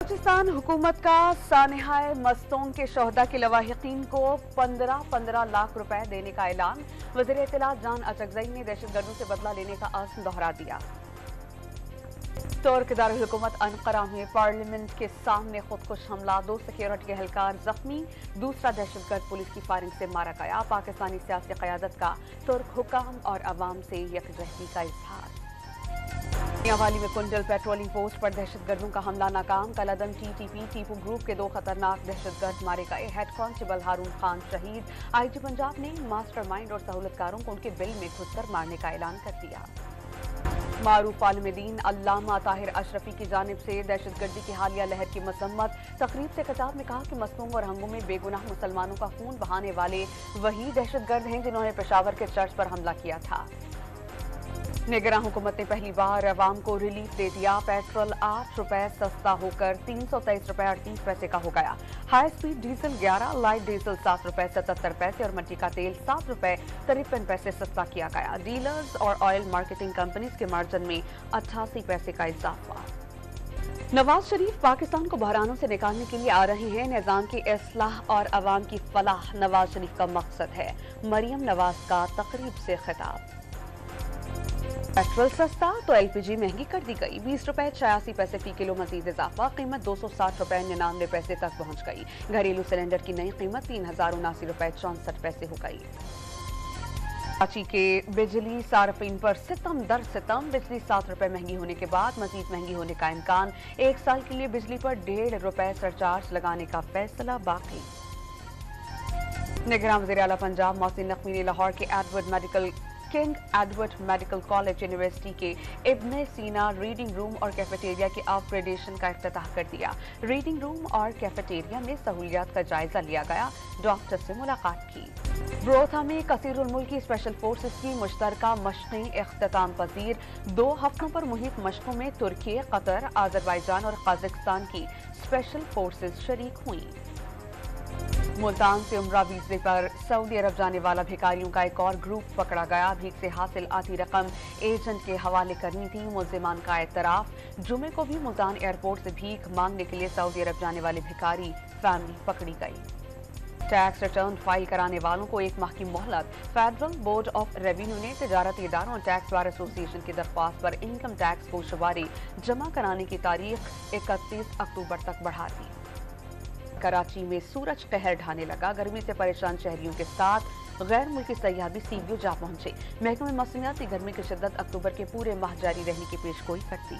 बलूचिस्तान हुकूमत का सानहाए मस्तों के शोहदा के लवाहिकीन को 15-15 लाख रुपए देने का ऐलान। वज़ीर इत्तलात जान अचकज़ई ने दहशतगर्दों से बदला लेने का आज़म दोहरा दिया। तुर्क दारुल हुकूमत अन्कारा में पार्लियामेंट के सामने खुदकुश हमला, 2 सिक्योरिटी एहलकार जख्मी, दूसरा दहशतगर्द पुलिस की फायरिंग से मारा गया। पाकिस्तानी सियासी क़यादत का तुर्क हुकाम और अवाम से यकजहती का इजहार। मियांवाली में कुंडल पेट्रोलिंग पोस्ट पर दहशतगर्दों का हमला नाकाम। कलअदम टीटीपी टीपू ग्रुप के 2 खतरनाक दहशतगर्द मारे गए। हेड कांस्टेबल हारून खान शहीद। आईजी पंजाब ने मास्टरमाइंड और सहूलतकारों को उनके बिल में घुसकर मारने का ऐलान कर दिया। मारूफ आलिम दीन अल्लामा ताहिर अशरफी की जानिब से दहशतगर्दी की हालिया लहर की मजम्मत। तकरीब से खिताब में कहा कि मसलूम और हंगों में बेगुनाह मुसलमानों का खून बहाने वाले वही दहशतगर्द हैं जिन्होंने पेशावर के चर्च पर हमला किया था। निगरान हुकूमत ने पहली बार अवाम को रिलीफ दे दिया। पेट्रोल 8 रुपए सस्ता होकर 323 रुपए 38 पैसे का हो गया। High speed diesel 11, light diesel 7 रुपए 77 पैसे और मिट्टी का तेल 7 रुपए 53 पैसे सस्ता किया गया। डीलर्स और ऑयल मार्केटिंग कंपनीज के मार्जिन में 88 पैसे का इजाफा। नवाज शरीफ पाकिस्तान को बहरानों से निकालने के लिए आ रहे हैं। निजाम की इस्लाह और अवाम की फलाह नवाज शरीफ का मकसद है। मरियम नवाज का तकरीब से खिताब। पेट्रोल सस्ता तो एलपीजी महंगी कर दी गई। 20 रुपए 86 पैसे फी किलो मजीद इजाफा। कीमत 260 रुपए 99 पैसे तक पहुंच गई। घरेलू सिलेंडर की नई कीमत 3079 रुपए 64 पैसे हो गई। कराची के बिजली सार्फिन पर सितम दर सितम। बिजली 7 रुपए महंगी होने के बाद मजीद महंगी होने का इम्कान। 1 साल के लिए बिजली पर 1.5 रुपए सरचार्ज लगाने का फैसला बाकी। निगरान वज़ीर आला पंजाब मोहसिन नकवी ने लाहौर के king Edward medical college university के इब्न सीना रीडिंग रूम और कैफेटेरिया के अपग्रेडेशन का इफ्तिताह कर दिया। रीडिंग रूम और कैफेटेरिया में सहूलियात का जायजा लिया गया। डॉक्टर से मुलाकात की। ब्रोथा में कसीरुल मुल्की स्पेशल फोर्सेस की मुश्तरका मशक़ें इख्तिताम पजीर। 2 हफ्तों पर मुहित मशकों में तुर्की, कतर, आज़रबाईजान और कजाकिस्तान की स्पेशल फोर्सेस शरीक हुई। मुल्तान से उम्रा वीजे पर सऊदी अरब जाने वाला भिखारियों का एक और ग्रुप पकड़ा गया। भीख से हासिल आधी रकम एजेंट के हवाले करनी थी। मुल्जिमान का एतराफ। जुमे को भी मुल्तान एयरपोर्ट से भीख मांगने के लिए सऊदी अरब जाने वाले भिखारी फैमिली पकड़ी गई। टैक्स रिटर्न फाइल कराने वालों को 1 माह की मोहलत। फेडरल बोर्ड ऑफ रेवेन्यू ने तिजारती इदारों और टैक्स बार एसोसिएशन की दरख्वास्त पर इनकम टैक्स को शुमारी जमा कराने की तारीख 31 अक्टूबर तक बढ़ा दी। कराची में सूरज कहर ढाने लगा। गर्मी से परेशान शहरियों के साथ गैर मुल्की सयाह भी सीबीओ जा पहुंचे। महकमे मौसमियात ने गर्मी की शिद्दत अक्टूबर के पूरे माह जारी रहने की पेशगोई कर दी।